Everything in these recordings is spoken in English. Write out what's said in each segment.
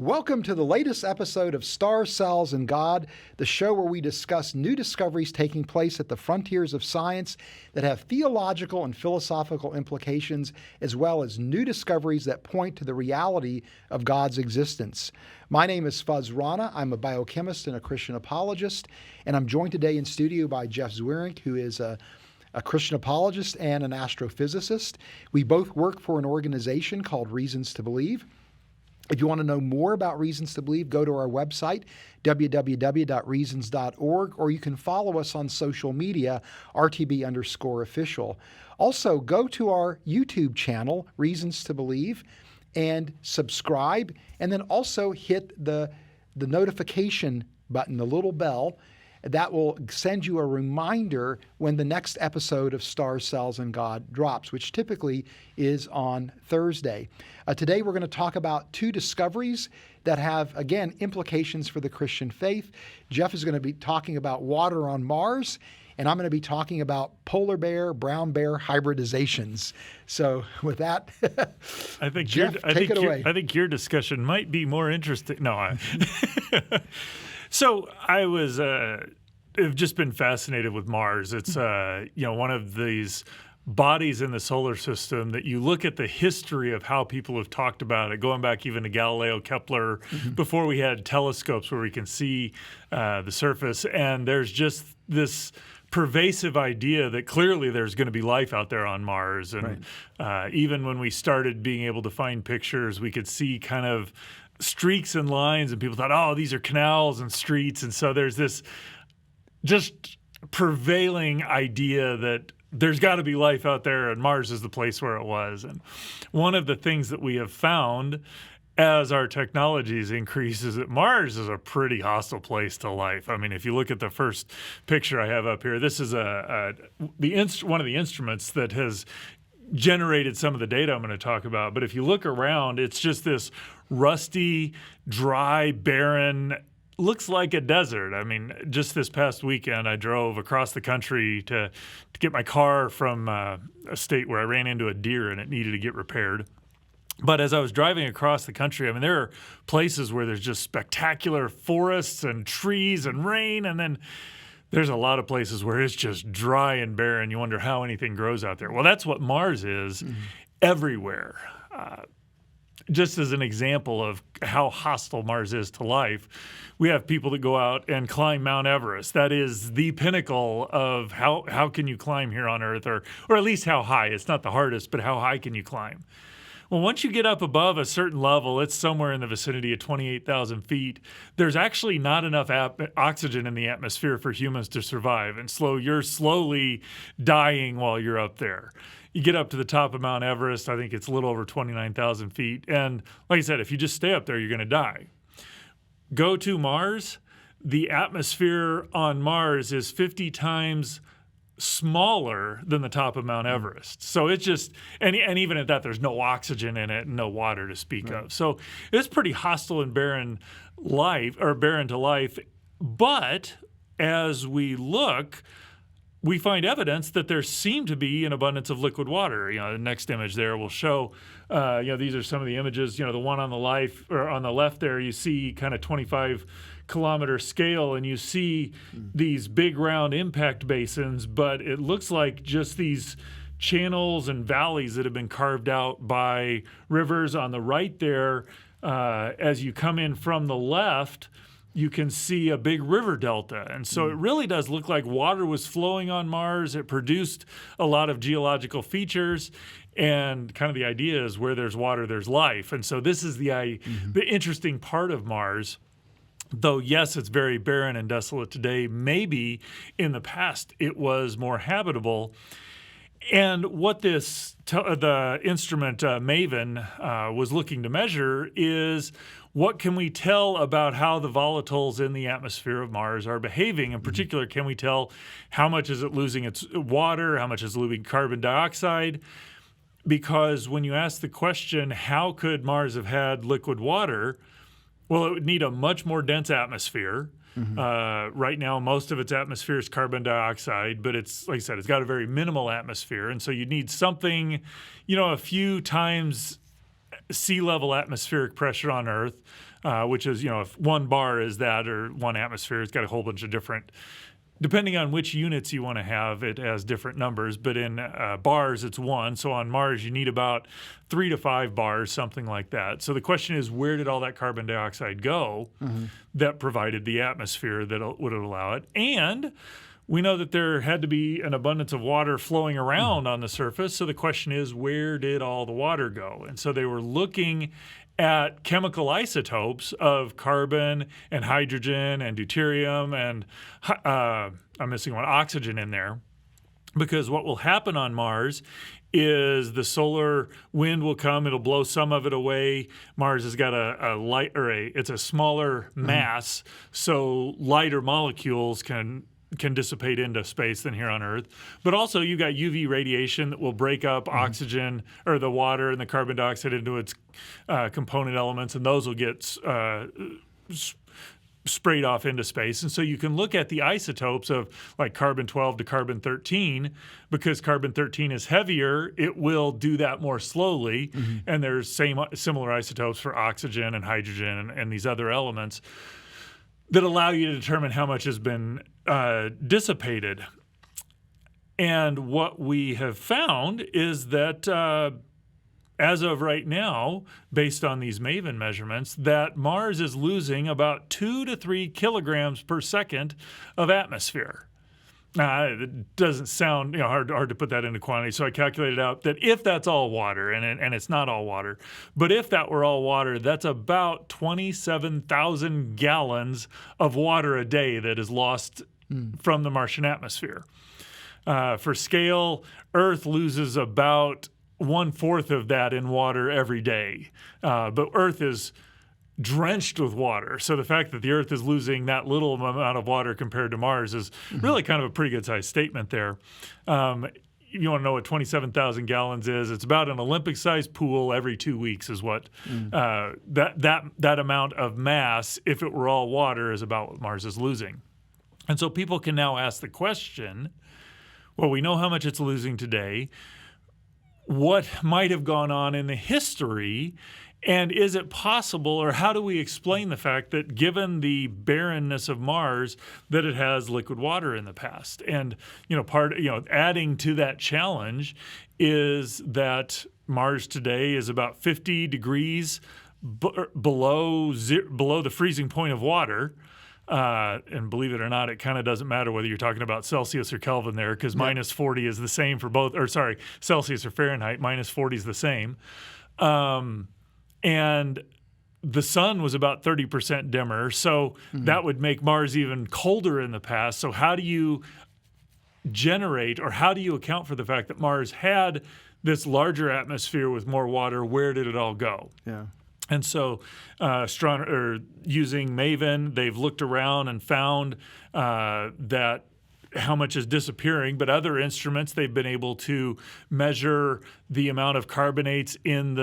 Welcome to the latest episode of Stars, Cells, and God, the show where we discuss new discoveries taking place at the frontiers of science that have theological and philosophical implications, as well as new discoveries that point to the reality of God's existence. My name is Rana. I'm a biochemist and a Christian apologist, and I'm joined today in studio by Jeff Zweerink, who is a Christian apologist and an astrophysicist. We both work for an organization called Reasons to Believe. If you want to know more about Reasons to Believe, go to our website, www.reasons.org, or you can follow us on social media, RTB_official. Also, go to our YouTube channel, Reasons to Believe, and subscribe, and then also hit the notification button, the little bell. That will send you a reminder when the next episode of Stars, Cells, and God drops, which typically is on Thursday. Today we're going to talk about two discoveries that have, again, implications for the Christian faith. Jeff is going to be talking about water on Mars, and I'm going to be talking about polar bear, brown bear hybridizations. So with that, Jeff, take it away. I think your discussion might be more interesting. No, So I was have just been fascinated with Mars. It's one of these bodies in the solar system that you look at the history of how people have talked about it, going back even to Galileo, Kepler, before we had telescopes where we can see the surface. And there's just this pervasive idea that clearly there's going to be life out there on Mars. And even when we started being able to find pictures, we could see kind of streaks and lines, and people thought, oh, these are canals and streets. And so there's this just prevailing idea that there's got to be life out there, and Mars is the place where it was. And one of the things that we have found as our technologies increase is that Mars is a pretty hostile place to life. I mean, if you look at the first picture I have up here, this is one of the instruments that has generated some of the data I'm going to talk about. But if you look around, it's just this rusty, dry, barren, looks like a desert. I mean, just this past weekend, I drove across the country to get my car from a state where I ran into a deer and it needed to get repaired. But as I was driving across the country, I mean, there are places where there's just spectacular forests and trees and rain, and then there's a lot of places where it's just dry and barren. You wonder how anything grows out there. Well, that's what Mars is everywhere. Just as an example of how hostile Mars is to life, we have people that go out and climb Mount Everest. That is the pinnacle of how can you climb here on Earth, or at least how high. It's not the hardest, but how high can you climb? Well, once you get up above a certain level, it's somewhere in the vicinity of 28,000 feet, there's actually not enough oxygen in the atmosphere for humans to survive. And you're slowly dying while you're up there. You get up to the top of Mount Everest, I think it's a little over 29,000 feet. And like I said, if you just stay up there, you're going to die. Go to Mars. The atmosphere on Mars is 50 times smaller than the top of Mount Everest. So it's just, and even at that, there's no oxygen in it and no water to speak of. So it's pretty hostile and barren to life. But as we look, we find evidence that there seemed to be an abundance of liquid water. The next image there will show, these are some of the images. The one on the left there, you see kind of 25-kilometer scale, and you see these big round impact basins, but it looks like just these channels and valleys that have been carved out by rivers. On the right there, as you come in from the left, you can see a big river delta. And so it really does look like water was flowing on Mars. It produced a lot of geological features. And kind of the idea is where there's water, there's life. And so this is the interesting part of Mars. Though, yes, it's very barren and desolate today, maybe in the past it was more habitable. And what the instrument MAVEN was looking to measure is, what can we tell about how the volatiles in the atmosphere of Mars are behaving? In particular, can we tell how much is it losing its water, how much is it losing carbon dioxide? Because when you ask the question, how could Mars have had liquid water? Well, it would need a much more dense atmosphere. Right now, most of its atmosphere is carbon dioxide, but it's, like I said, it's got a very minimal atmosphere. And so you need something, a few times sea level atmospheric pressure on Earth, which is, if 1 bar is that, or 1 atmosphere, it's got a whole bunch of different, depending on which units you want to have, it has different numbers. But in bars, it's 1. So on Mars, you need about 3 to 5 bars, something like that. So the question is, where did all that carbon dioxide go that provided the atmosphere that would allow it? And we know that there had to be an abundance of water flowing around on the surface. So the question is, where did all the water go? And so they were looking at chemical isotopes of carbon and hydrogen and deuterium and I'm missing one, oxygen in there. Because what will happen on Mars is the solar wind will come, it'll blow some of it away. Mars has got a light, or it's a smaller mass, so lighter molecules can dissipate into space than here on Earth. But also you've got UV radiation that will break up oxygen, or the water and the carbon dioxide, into its component elements, and those will get sprayed off into space. And so you can look at the isotopes of like carbon-12 to carbon-13. Because carbon-13 is heavier, it will do that more slowly. And there's similar isotopes for oxygen and hydrogen and these other elements that allow you to determine how much has been dissipated. And what we have found is that as of right now, based on these MAVEN measurements, that Mars is losing about 2 to 3 kilograms per second of atmosphere. Now, it doesn't sound hard to put that into quantity, so I calculated out that if that's all water, and it's not all water, but if that were all water, that's about 27,000 gallons of water a day that is lost from the Martian atmosphere. For scale, Earth loses about 1/4 of that in water every day, but Earth is drenched with water. So the fact that the Earth is losing that little amount of water compared to Mars is really kind of a pretty good sized statement there. You want to know what 27,000 gallons is? It's about an Olympic-sized pool every 2 weeks is what that amount of mass, if it were all water, is about what Mars is losing. And so people can now ask the question, well, we know how much it's losing today. What might have gone on in the history? And is it possible, or how do we explain the fact that given the barrenness of Mars, that it has liquid water in the past? And, adding to that challenge is that Mars today is about 50 degrees below the freezing point of water. And believe it or not, it kind of doesn't matter whether you're talking about Celsius or Kelvin there, because minus 40 is the same for both, Celsius or Fahrenheit, minus 40 is the same. And the sun was about 30% dimmer, so that would make Mars even colder in the past. So how do you generate, or how do you account for the fact that Mars had this larger atmosphere with more water? Where did it all go? Yeah. And so using MAVEN, they've looked around and found that how much is disappearing, but other instruments, they've been able to measure the amount of carbonates in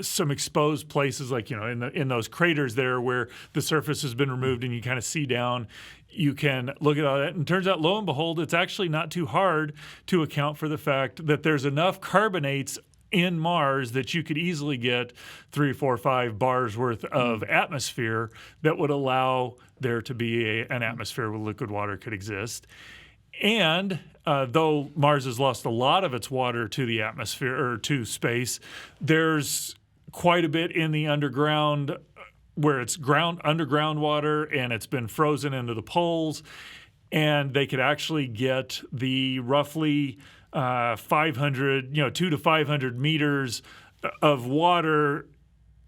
some exposed places, like, in those craters there where the surface has been removed and you kind of see down. You can look at all that, and it turns out, lo and behold, it's actually not too hard to account for the fact that there's enough carbonates in Mars that you could easily get 3, 4, 5 bars worth of atmosphere that would allow there to be an atmosphere where liquid water could exist. And though Mars has lost a lot of its water to the atmosphere, or to space, there's quite a bit in the underground where it's underground water, and it's been frozen into the poles. And they could actually get the roughly 500, 200 to 500 meters of water.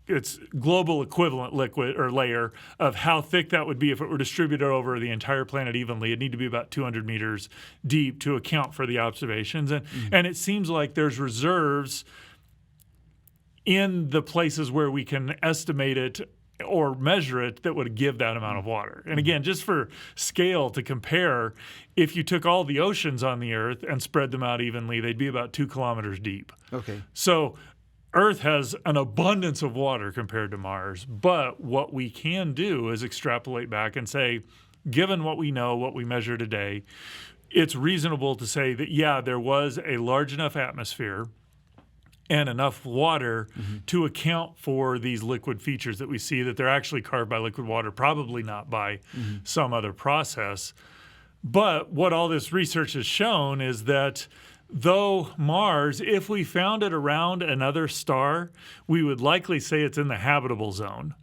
Its global equivalent liquid or layer of how thick that would be if it were distributed over the entire planet evenly. It'd need to be about 200 meters deep to account for the observations. And it seems like there's reserves in the places where we can estimate it or measure it that would give that amount of water. And again, just for scale to compare, if you took all the oceans on the Earth and spread them out evenly, they'd be about 2 kilometers deep. Okay. So Earth has an abundance of water compared to Mars, but what we can do is extrapolate back and say, given what we know, what we measure today, it's reasonable to say that, yeah, there was a large enough atmosphere, and enough water to account for these liquid features that we see, that they're actually carved by liquid water, probably not by some other process. But what all this research has shown is that though Mars, if we found it around another star, we would likely say it's in the habitable zone.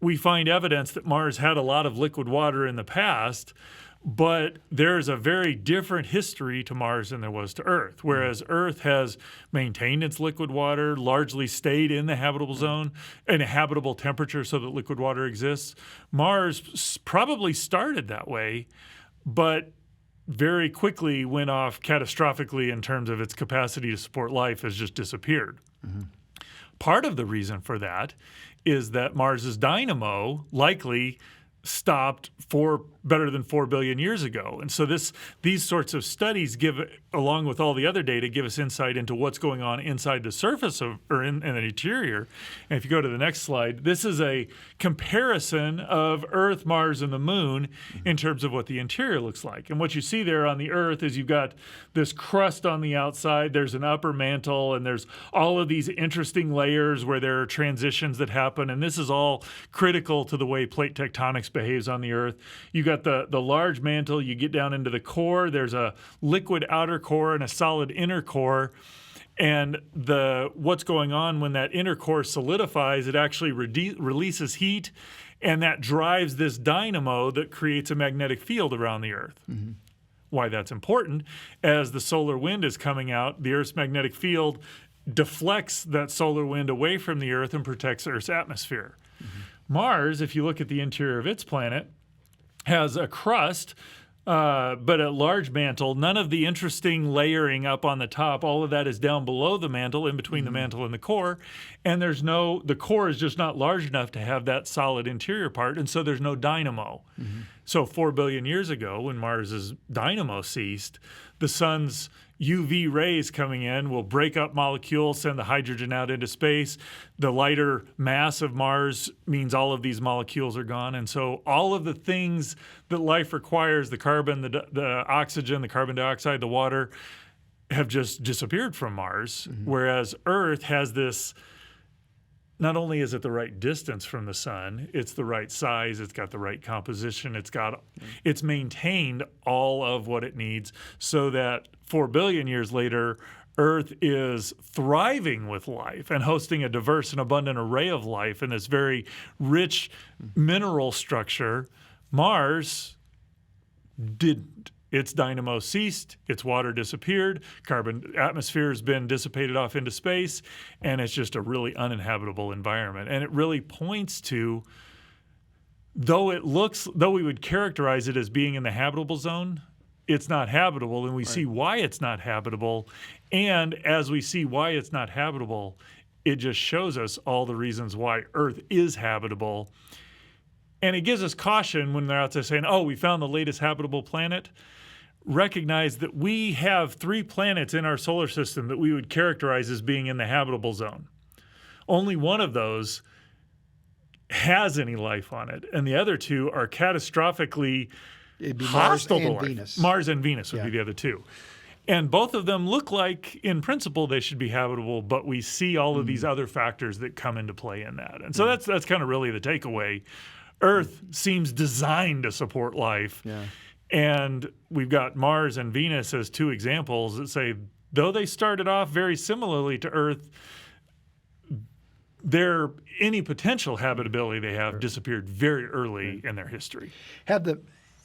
We find evidence that Mars had a lot of liquid water in the past, but there's a very different history to Mars than there was to Earth. Whereas Earth has maintained its liquid water, largely stayed in the habitable zone, in a habitable temperature so that liquid water exists. Mars probably started that way, but very quickly went off catastrophically in terms of its capacity to support life, has just disappeared. Part of the reason for that is that Mars's dynamo likely stopped better than 4 billion years ago. And so these sorts of studies give, along with all the other data, give us insight into what's going on inside the surface or in the interior. And if you go to the next slide, this is a comparison of Earth, Mars, and the Moon in terms of what the interior looks like. And what you see there on the Earth is you've got this crust on the outside, there's an upper mantle, and there's all of these interesting layers where there are transitions that happen. And this is all critical to the way plate tectonics behaves on the Earth. You got the large mantle, you get down into the core, there's a liquid outer core and a solid inner core. And what's going on when that inner core solidifies, it actually releases heat, and that drives this dynamo that creates a magnetic field around the Earth. Why that's important, as the solar wind is coming out, the Earth's magnetic field deflects that solar wind away from the Earth and protects Earth's atmosphere. Mars, if you look at the interior of its planet, has a crust, but a large mantle. None of the interesting layering up on the top. All of that is down below the mantle, in between the mantle and the core. And the core is just not large enough to have that solid interior part, and so there's no dynamo. So 4 billion years ago, when Mars's dynamo ceased, the sun's UV rays coming in will break up molecules, send the hydrogen out into space. The lighter mass of Mars means all of these molecules are gone. And so all of the things that life requires, the carbon, the oxygen, the carbon dioxide, the water, have just disappeared from Mars. Whereas Earth has this, not only is it the right distance from the sun, it's the right size, it's got the right composition, it's maintained all of what it needs, so that 4 billion years later, Earth is thriving with life and hosting a diverse and abundant array of life in this very rich mineral structure. Mars didn't. Its dynamo ceased, its water disappeared, carbon atmosphere has been dissipated off into space, and it's just a really uninhabitable environment. And it really points to, though we would characterize it as being in the habitable zone, it's not habitable, and we see why it's not habitable. And as we see why it's not habitable, it just shows us all the reasons why Earth is habitable. And it gives us caution when they're out there saying, oh, we found the latest habitable planet. Recognize that we have 3 planets in our solar system that we would characterize as being in the habitable zone. Only one of those has any life on it, and the other 2 are catastrophically hostile to life. Venus. Mars and Venus would be the other 2. And both of them look like, in principle, they should be habitable, but we see all of these other factors that come into play in that. And so that's kind of really the takeaway. Earth seems designed to support life. And we've got Mars and Venus as 2 examples that say, though they started off very similarly to Earth, any potential habitability they have disappeared very early in their history.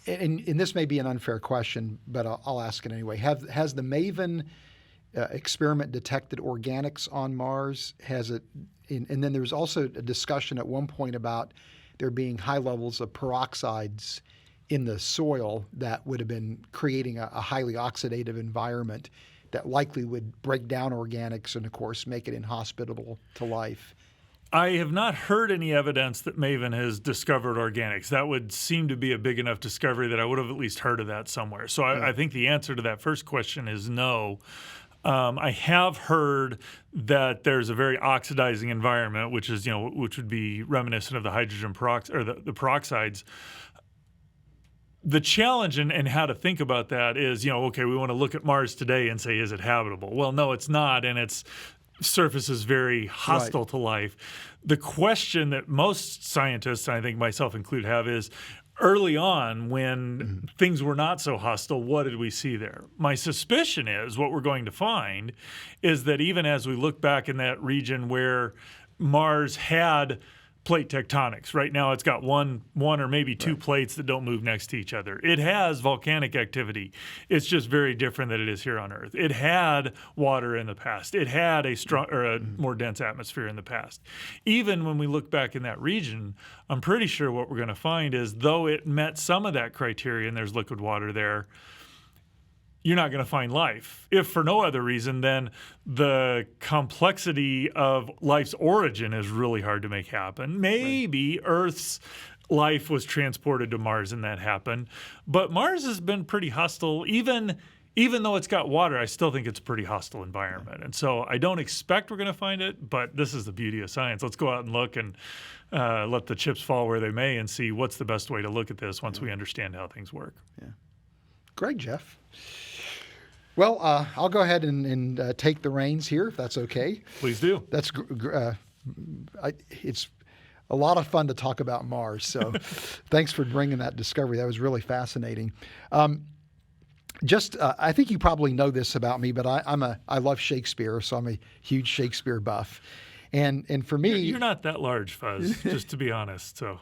And this may be an unfair question, but I'll ask it anyway. Has the MAVEN experiment detected organics on Mars? And then there was also a discussion at one point about there being high levels of peroxides in the soil that would have been creating a highly oxidative environment that likely would break down organics and, of course, make it inhospitable to life. I have not heard any evidence that MAVEN has discovered organics. That would seem to be a big enough discovery that I would have at least heard of that somewhere. So I think the answer to that first question is no. I have heard that there's a very oxidizing environment, which would be reminiscent of the hydrogen peroxide or the peroxides. The challenge and how to think about that is, okay, we want to look at Mars today and say, is it habitable? Well, no, it's not, and it's surfaces very hostile to life. The question that most scientists, and I think myself included, have is, early on, when things were not so hostile, what did we see there? My suspicion is what we're going to find is that even as we look back in that region where Mars had plate tectonics, right now it's got one or maybe two plates that don't move next to each other. It has volcanic activity. It's just very different than it is here on Earth. It had water in the past. It had a more dense atmosphere in the past. Even when we look back in that region, I'm pretty sure what we're going to find is, though it met some of that criteria and there's liquid water there, you're not going to find life, if for no other reason than the complexity of life's origin is really hard to make happen. Maybe Earth's life was transported to Mars and that happened, but Mars has been pretty hostile. Even though it's got water, I still think it's a pretty hostile environment. And so I don't expect we're going to find it, but this is the beauty of science. Let's go out and look and let the chips fall where they may and see what's the best way to look at this once we understand how things work. Yeah. Great, Jeff. Well, I'll go ahead and take the reins here, if that's okay. Please do. That's it's a lot of fun to talk about Mars. So, thanks for bringing that discovery. That was really fascinating. I think you probably know this about me, but I love Shakespeare, so I'm a huge Shakespeare buff. And for me, you're not that large, Fuzz, just to be honest. So.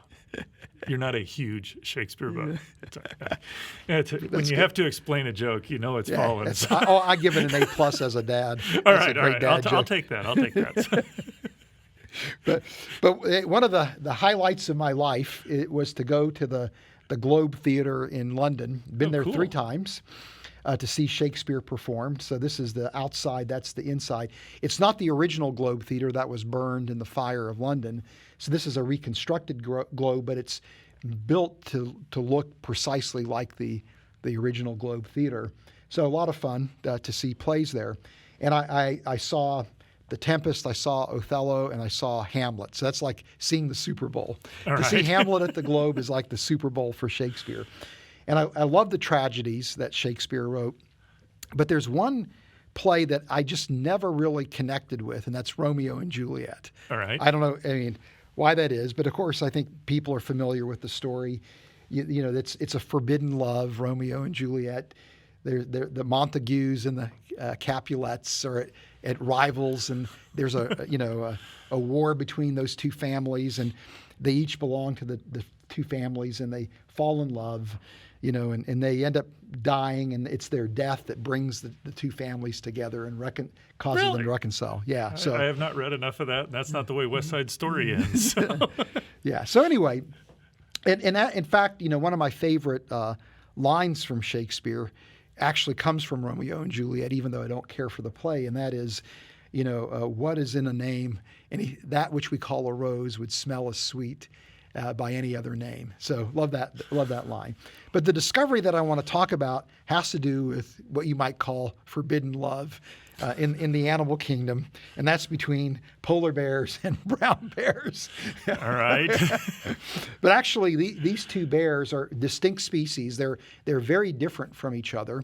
You're not a huge Shakespeare buff. When you have to explain a joke, you know it's fallen. I give it an A+ as a dad. All right. I'll take that. But one of the highlights of my life was to go to the Globe Theatre in London. Been there 3 times. To see Shakespeare performed. So this is the outside, that's the inside. It's not the original Globe Theatre that was burned in the fire of London. So this is a reconstructed Globe, but it's built to look precisely like the original Globe Theatre. So a lot of fun to see plays there. And I saw The Tempest, I saw Othello, and I saw Hamlet. So that's like seeing the Super Bowl. See Hamlet at the Globe is like the Super Bowl for Shakespeare. And I love the tragedies that Shakespeare wrote, but there's one play that I just never really connected with, and that's Romeo and Juliet. All right. I don't know, why that is, but of course I think people are familiar with the story. You know, it's a forbidden love, Romeo and Juliet. The Montagues and the Capulets are at rivals, and there's a war between those two families, and they each belong to the two families, and they fall in love. And they end up dying, and it's their death that brings the two families together and causes them to reconcile. Yeah. So I have not read enough of that, and that's not the way West Side Story ends. So. Yeah. So anyway, and that, in fact, one of my favorite lines from Shakespeare actually comes from Romeo and Juliet, even though I don't care for the play, and that is, what is in a name, and that which we call a rose would smell as sweet by any other name. So love that line. But the discovery that I want to talk about has to do with what you might call forbidden love in the animal kingdom, and that's between polar bears and brown bears. All right. But actually, these two bears are distinct species. They're very different from each other.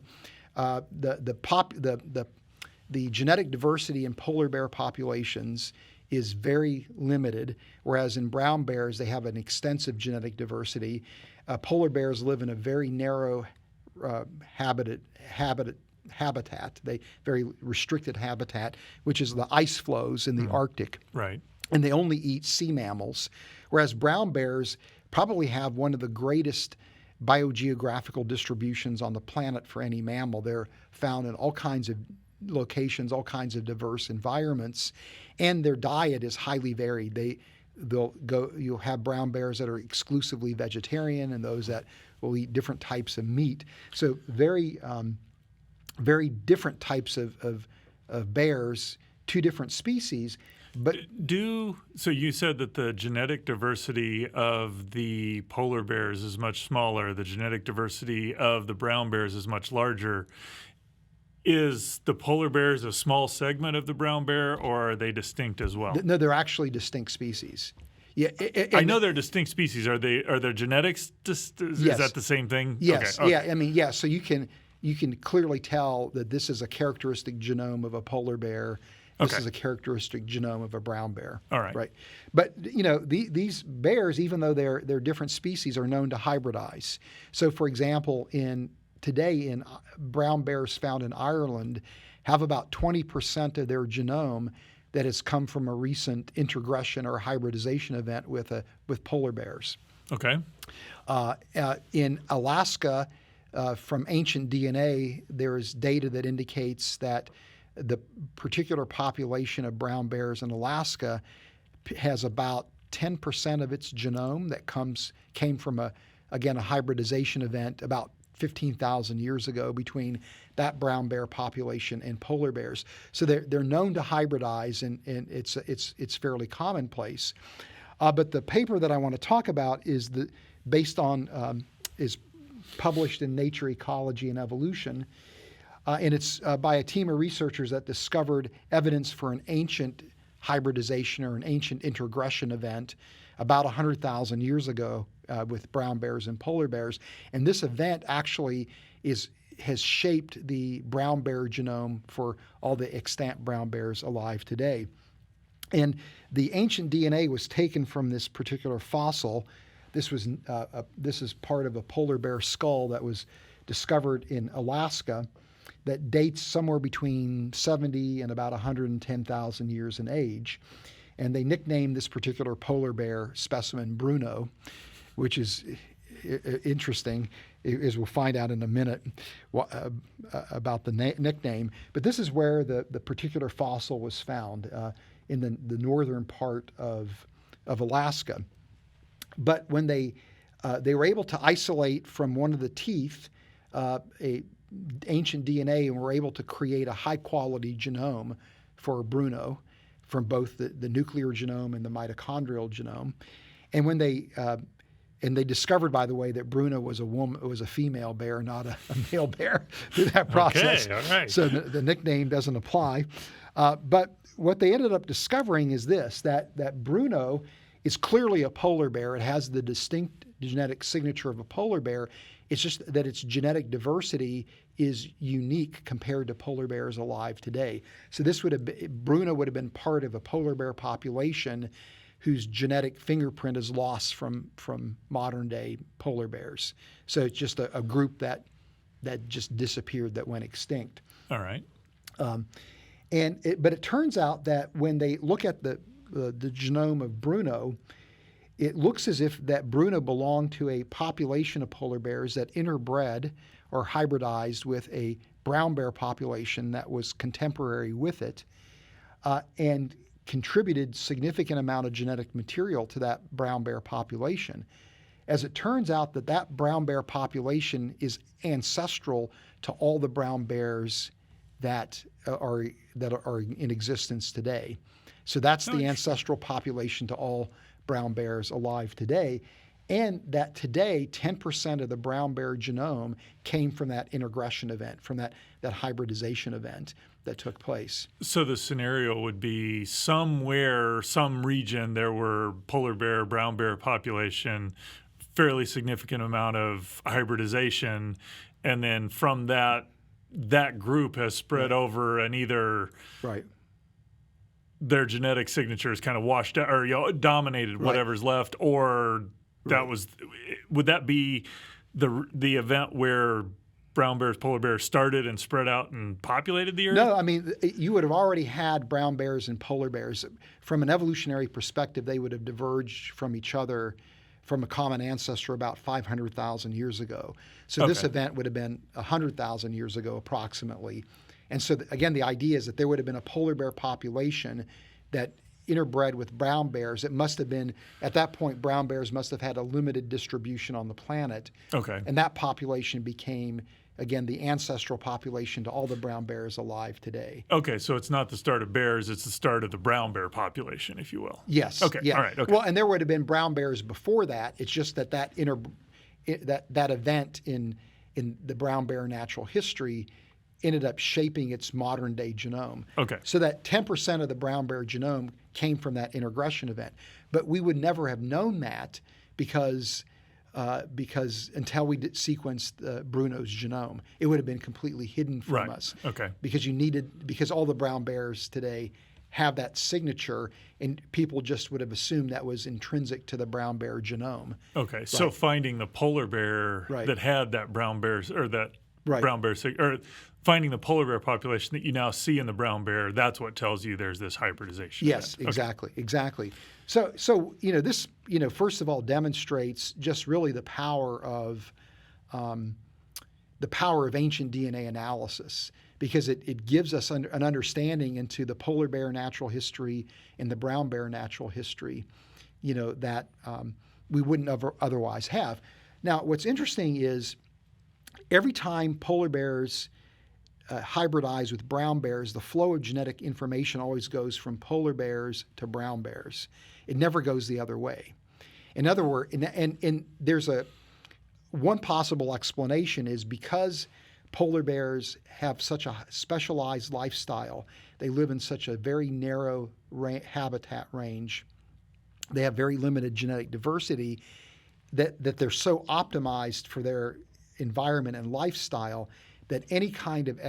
The genetic diversity in polar bear populations is very limited, whereas in brown bears, they have an extensive genetic diversity. Polar bears live in a very narrow habitat, very restricted habitat, which is the ice flows in the Arctic. Right. And they only eat sea mammals, whereas brown bears probably have one of the greatest biogeographical distributions on the planet for any mammal. They're found in all kinds of locations, all kinds of diverse environments, and their diet is highly varied. You'll have brown bears that are exclusively vegetarian and those that will eat different types of meat. So very different types of bears, two different species. But so you said that the genetic diversity of the polar bears is much smaller. The genetic diversity of the brown bears is much larger. Is the polar bears a small segment of the brown bear, or are they distinct as well? No, they're actually distinct species. Yeah, I know they're distinct species. Are their genetics? Is that the same thing? Yes. Okay. Yeah. So you can clearly tell that this is a characteristic genome of a polar bear, This Okay. is a characteristic genome of a brown bear. All right. Right. But these bears, even though they're different species, are known to hybridize. So, for example, today brown bears found in Ireland have about 20% of their genome that has come from a recent introgression or hybridization event with polar bears. Okay. In Alaska, from ancient DNA, there is data that indicates that the particular population of brown bears in Alaska has about 10% of its genome that came from a hybridization event about 15,000 years ago between that brown bear population and polar bears. So they're known to hybridize, and it's fairly commonplace. But the paper that I want to talk about is published in Nature, Ecology, and Evolution, and it's by a team of researchers that discovered evidence for an ancient hybridization or an ancient introgression event about 100,000 years ago with brown bears and polar bears. And this event actually has shaped the brown bear genome for all the extant brown bears alive today. And the ancient DNA was taken from this particular fossil. This is part of a polar bear skull that was discovered in Alaska that dates somewhere between 70 and about 110,000 years in age. And they nicknamed this particular polar bear specimen Bruno, which is interesting, as we'll find out in a minute about the nickname. But this is where the particular fossil was found, in the northern part of Alaska. But when they were able to isolate from one of the teeth a ancient DNA and were able to create a high-quality genome for Bruno from both the nuclear genome and the mitochondrial genome. And when they discovered, by the way, that Bruno was a female bear, not a male bear through that process. Okay, all right. So the nickname doesn't apply. But what they ended up discovering is that Bruno is clearly a polar bear. It has the distinct genetic signature of a polar bear. It's just that its genetic diversity is unique compared to polar bears alive today. So Bruno would have been part of a polar bear population whose genetic fingerprint is lost from modern day polar bears. So it's just a group that just disappeared, that went extinct. All right. But it turns out that when they look at the genome of Bruno, it looks as if that Bruno belonged to a population of polar bears that interbred or hybridized with a brown bear population that was contemporary with it, and contributed significant amount of genetic material to that brown bear population. As it turns out, that brown bear population is ancestral to all the brown bears that are in existence today. So that's the ancestral population to all brown bears alive today. And that today, 10% of the brown bear genome came from that introgression event, from that hybridization event that took place. So the scenario would be somewhere, some region, there were polar bear, brown bear population, fairly significant amount of hybridization, and then from that group has spread over, and either their genetic signature is kind of washed out or dominated whatever's left, or would that be the event where brown bears, polar bears started and spread out and populated the earth? No, I mean, you would have already had brown bears and polar bears. From an evolutionary perspective, they would have diverged from each other from a common ancestor about 500,000 years ago. So this event would have been 100,000 years ago approximately. And so again, the idea is that there would have been a polar bear population that interbred with brown bears. It must have been, at that point, brown bears must have had a limited distribution on the planet. Okay. And that population became, again, the ancestral population to all the brown bears alive today. Okay, so it's not the start of bears, it's the start of the brown bear population, if you will. Yes. Okay, yeah. all right, okay. Well, and there would have been brown bears before that. It's just that event in the brown bear natural history ended up shaping its modern day genome. Okay. So that 10% of the brown bear genome came from that introgression event. But we would never have known that because because until we sequenced Bruno's genome, it would have been completely hidden from us. Okay. Because all the brown bears today have that signature, and people just would have assumed that was intrinsic to the brown bear genome. Okay. So finding the polar bear that had that brown bear or that brown bear or finding the polar bear population that you now see in the brown bear, that's what tells you there's this hybridization. Yes, exactly. So this first of all demonstrates just really the power of ancient DNA analysis, because it gives us an understanding into the polar bear natural history and the brown bear natural history, that we wouldn't otherwise have. Now, what's interesting is every time polar bears hybridize with brown bears, the flow of genetic information always goes from polar bears to brown bears. It never goes the other way. In other words, and there's one possible explanation is because polar bears have such a specialized lifestyle, they live in such a very narrow habitat range, they have very limited genetic diversity, that they're so optimized for their environment and lifestyle that any kind of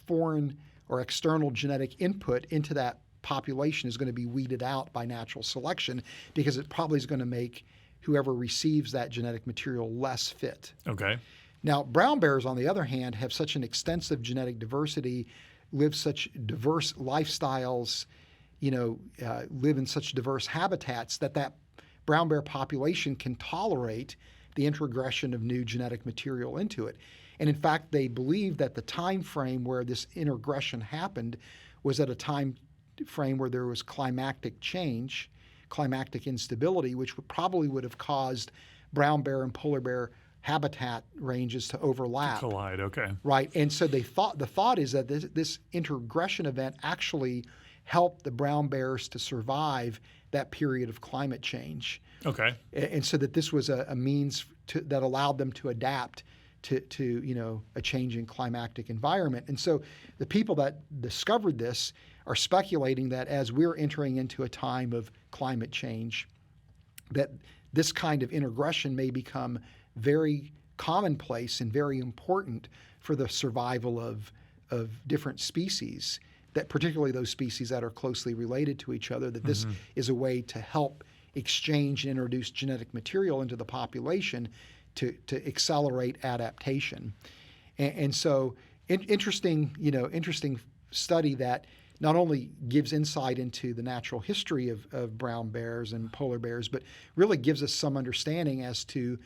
foreign or external genetic input into that population is going to be weeded out by natural selection, because it probably is going to make whoever receives that genetic material less fit. Okay. Now, brown bears, on the other hand, have such an extensive genetic diversity, live such diverse lifestyles, live in such diverse habitats that brown bear population can tolerate the introgression of new genetic material into it. And in fact, they believe that the time frame where this introgression happened was at a time frame where there was climactic change, climactic instability, which probably would have caused brown bear and polar bear habitat ranges to overlap. To collide, okay. Right. And so the thought is that this introgression event actually helped the brown bears to survive that period of climate change. Okay. And so that this was a means that allowed them to adapt to a changing climactic environment. And so the people that discovered this are speculating that as we're entering into a time of climate change, that this kind of introgression may become very commonplace and very important for the survival of different species, that particularly those species that are closely related to each other, that this is a way to help exchange and introduce genetic material into the population to accelerate adaptation. And so interesting study that not only gives insight into the natural history of brown bears and polar bears, but really gives us some understanding as to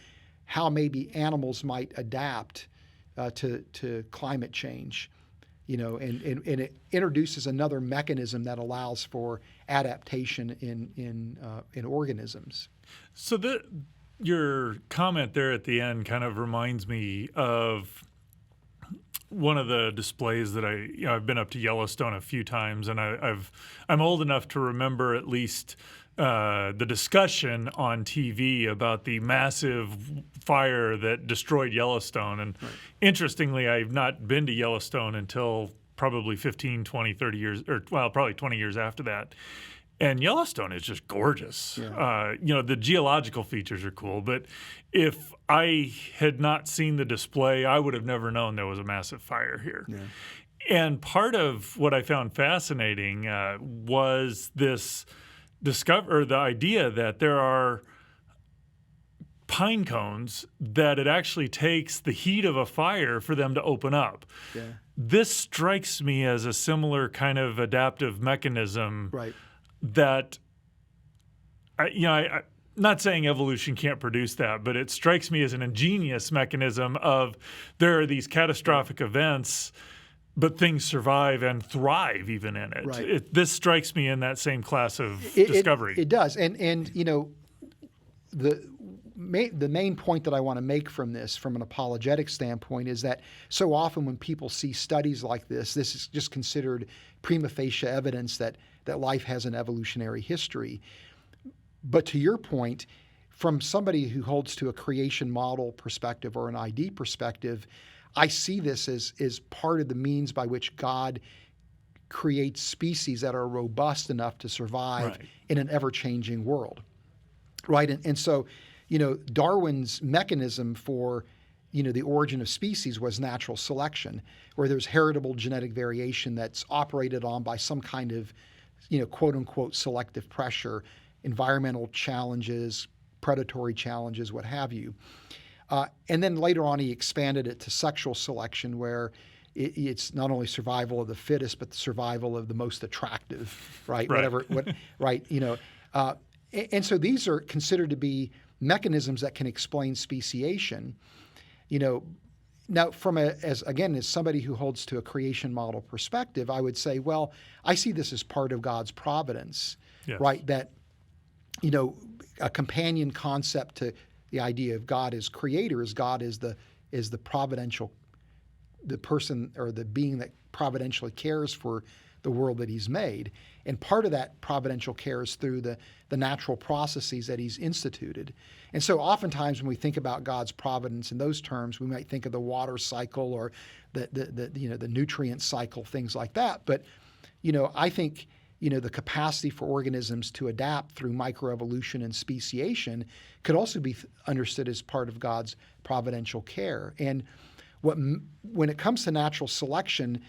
how maybe animals might adapt to climate change, and it introduces another mechanism that allows for adaptation in organisms. So your comment there at the end kind of reminds me of one of the displays that I've been up to Yellowstone a few times, and I'm old enough to remember at least the discussion on TV about the massive fire that destroyed Yellowstone. And interestingly, I've not been to Yellowstone until probably 15, 20, 30 years, probably 20 years after that. And Yellowstone is just gorgeous. Yeah. The geological features are cool, but if I had not seen the display, I would have never known there was a massive fire here. Yeah. And part of what I found fascinating was this the idea that there are pine cones that it actually takes the heat of a fire for them to open up. Yeah. This strikes me as a similar kind of adaptive mechanism. Right. That, I'm not saying evolution can't produce that, but it strikes me as an ingenious mechanism of there are these catastrophic events, but things survive and thrive even in it. Right. This strikes me in that same class of discovery. It does. And the main point that I want to make from this, from an apologetic standpoint, is that so often when people see studies like this is just considered prima facie evidence that life has an evolutionary history. But to your point, from somebody who holds to a creation model perspective or an ID perspective, I see this as part of the means by which God creates species that are robust enough to survive in an ever-changing world. Right. And so, Darwin's mechanism for the origin of species was natural selection, where there's heritable genetic variation that's operated on by some kind of, quote unquote, selective pressure, environmental challenges, predatory challenges, what have you. And then later on, he expanded it to sexual selection, where it's not only survival of the fittest, but the survival of the most attractive, right? Right. And so these are considered to be mechanisms that can explain speciation. Now as somebody who holds to a creation model perspective, I would say, well, I see this as part of God's providence, yes. right? That, a companion concept to the idea of God as creator is God is the providential, the person or the being that providentially cares for the world that he's made. And part of that providential care is through the natural processes that he's instituted. And so oftentimes when we think about God's providence in those terms, we might think of the water cycle or the nutrient cycle, things like that. But, I think, the capacity for organisms to adapt through microevolution and speciation could also be understood as part of God's providential care. And when it comes to natural selection,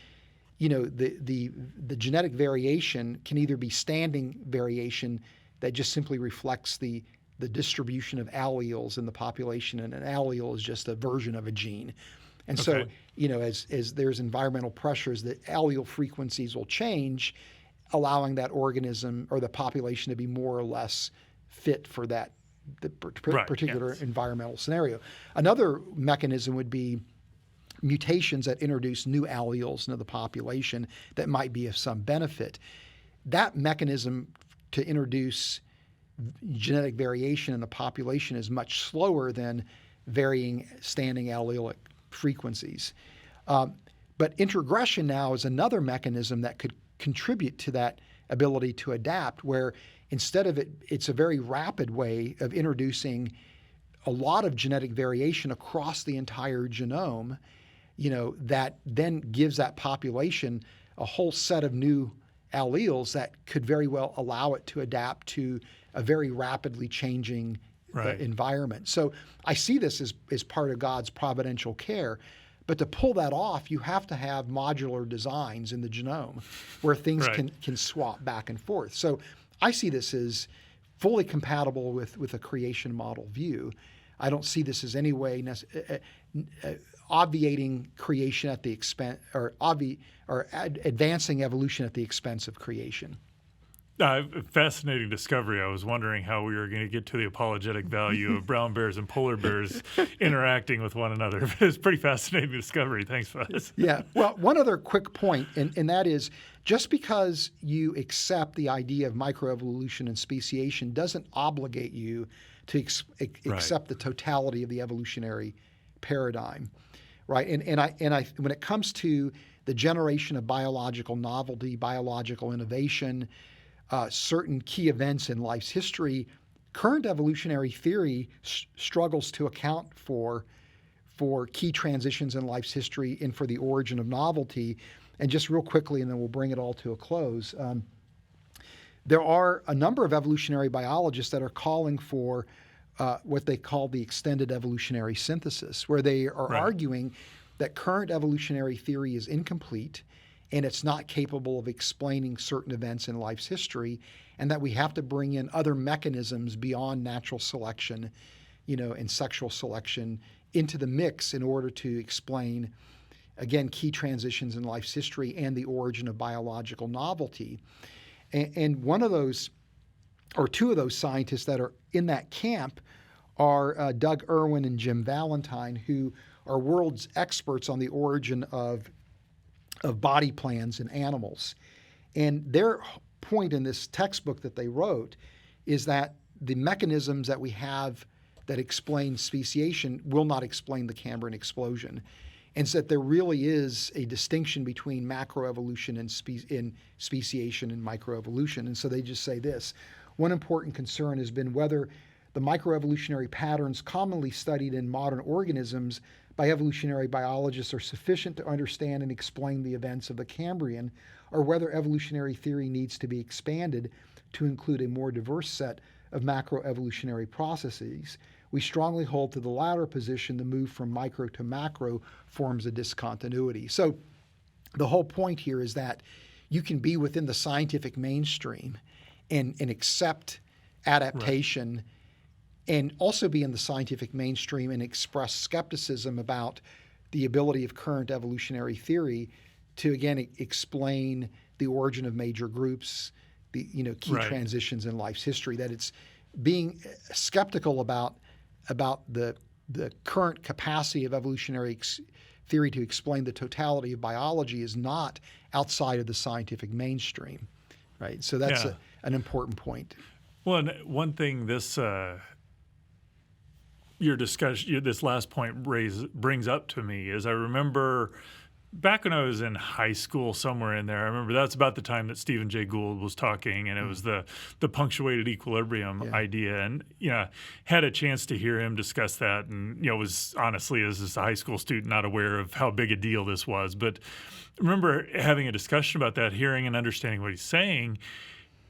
the genetic variation can either be standing variation that just simply reflects the distribution of alleles in the population, and an allele is just a version of a gene. And so, as there's environmental pressures, the allele frequencies will change, allowing that organism or the population to be more or less fit for the particular environmental scenario. Another mechanism would be mutations that introduce new alleles into the population that might be of some benefit. That mechanism to introduce genetic variation in the population is much slower than varying standing allelic frequencies. But introgression now is another mechanism that could contribute to that ability to adapt, where instead of it's a very rapid way of introducing a lot of genetic variation across the entire genome, that then gives that population a whole set of new alleles that could very well allow it to adapt to a very rapidly changing environment. So I see this as part of God's providential care. But to pull that off, you have to have modular designs in the genome where things can swap back and forth. So I see this as fully compatible with a creation model view. I don't see this as any way obviating creation at the expense or advancing evolution at the expense of creation. Fascinating discovery. I was wondering how we were going to get to the apologetic value of brown bears and polar bears interacting with one another. It's a pretty fascinating discovery. Thanks, Fuzz. Yeah. Well, one other quick point, and that is just because you accept the idea of microevolution and speciation doesn't obligate you to accept the totality of the evolutionary paradigm, right? And I when it comes to the generation of biological novelty, biological innovation, certain key events in life's history, current evolutionary theory struggles to account for key transitions in life's history and for the origin of novelty. And just real quickly, and then we'll bring it all to a close, there are a number of evolutionary biologists that are calling for what they call the extended evolutionary synthesis, where they are arguing that current evolutionary theory is incomplete and it's not capable of explaining certain events in life's history, and that we have to bring in other mechanisms beyond natural selection, and sexual selection into the mix in order to explain, again, key transitions in life's history and the origin of biological novelty. And one of those, or two of those scientists that are in that camp are Doug Irwin and Jim Valentine, who are world's experts on the origin of body plans in animals. And their point in this textbook that they wrote is that the mechanisms that we have that explain speciation will not explain the Cambrian explosion. And so that there really is a distinction between macroevolution and speciation and microevolution. And so they just say this: one important concern has been whether the microevolutionary patterns commonly studied in modern organisms by evolutionary biologists are sufficient to understand and explain the events of the Cambrian, or whether evolutionary theory needs to be expanded to include a more diverse set of macroevolutionary processes, we strongly hold to the latter position. The move from micro to macro forms a discontinuity. So the whole point here is that you can be within the scientific mainstream and accept adaptation, right, and also be in the scientific mainstream and express skepticism about the ability of current evolutionary theory to, again, explain the origin of major groups, the key right, transitions in life's history. That it's being skeptical about the current capacity of evolutionary theory to explain the totality of biology is not outside of the scientific mainstream, right? So that's an important point. Well, and one thing this your discussion, this last point brings up to me is I remember back when I was in high school, somewhere in there, I remember that's about the time that Stephen Jay Gould was talking, and it was the punctuated equilibrium idea, and had a chance to hear him discuss that, and was honestly, as a high school student, not aware of how big a deal this was, but I remember having a discussion about that, hearing and understanding what he's saying.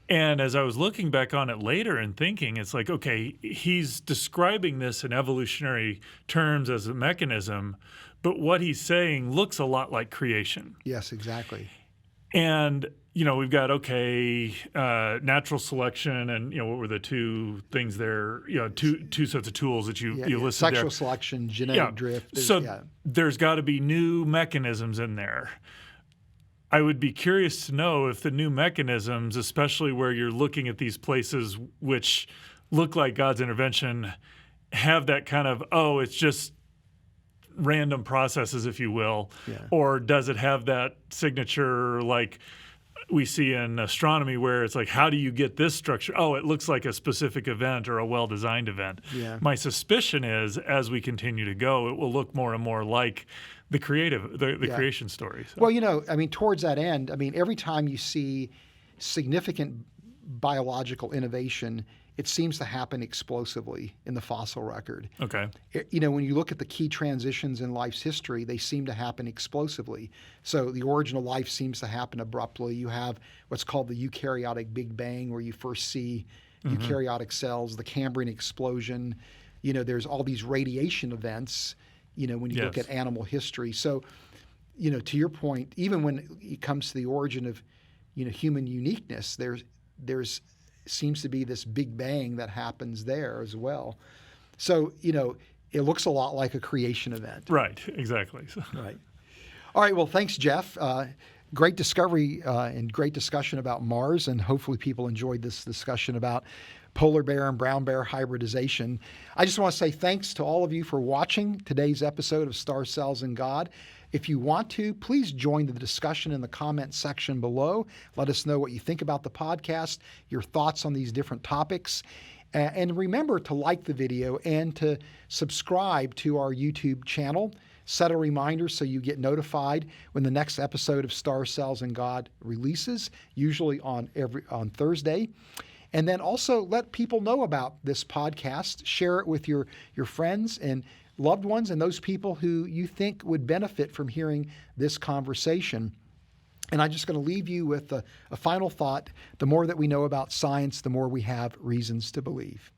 And as I was looking back on it later and thinking, it's like, okay, he's describing this in evolutionary terms as a mechanism, but what he's saying looks a lot like creation. Yes, exactly. And, we've got, natural selection and, what were the two things there, two sets of tools that you listed there. Sexual selection, genetic drift. There's got to be new mechanisms in there. I would be curious to know if the new mechanisms, especially where you're looking at these places which look like God's intervention, have that kind of, it's just random processes, if you will, or does it have that signature like we see in astronomy where it's like, how do you get this structure? Oh, it looks like a specific event or a well-designed event. Yeah. My suspicion is as we continue to go, it will look more and more like the creation story. So. Well, towards that end, every time you see significant biological innovation, it seems to happen explosively in the fossil record. Okay. When you look at the key transitions in life's history, they seem to happen explosively. So the origin of life seems to happen abruptly. You have what's called the eukaryotic Big Bang, where you first see eukaryotic cells, the Cambrian explosion. There's all these radiation events, when you look at animal history. So, to your point, even when it comes to the origin of, human uniqueness, there's seems to be this Big Bang that happens there as well. So, it looks a lot like a creation event. Right, exactly. Right. All right, well, thanks, Jeff. Great discovery and great discussion about Mars, and hopefully people enjoyed this discussion about polar bear and brown bear hybridization. I just want to say thanks to all of you for watching today's episode of Star Cells and God. If you want to, please join the discussion in the comment section below. Let us know what you think about the podcast, your thoughts on these different topics. And remember to like the video and to subscribe to our YouTube channel. Set a reminder so you get notified when the next episode of Star Cells and God releases, usually on Thursday. And then also let people know about this podcast. Share it with your friends and loved ones and those people who you think would benefit from hearing this conversation. And I'm just going to leave you with a final thought. The more that we know about science, the more we have reasons to believe.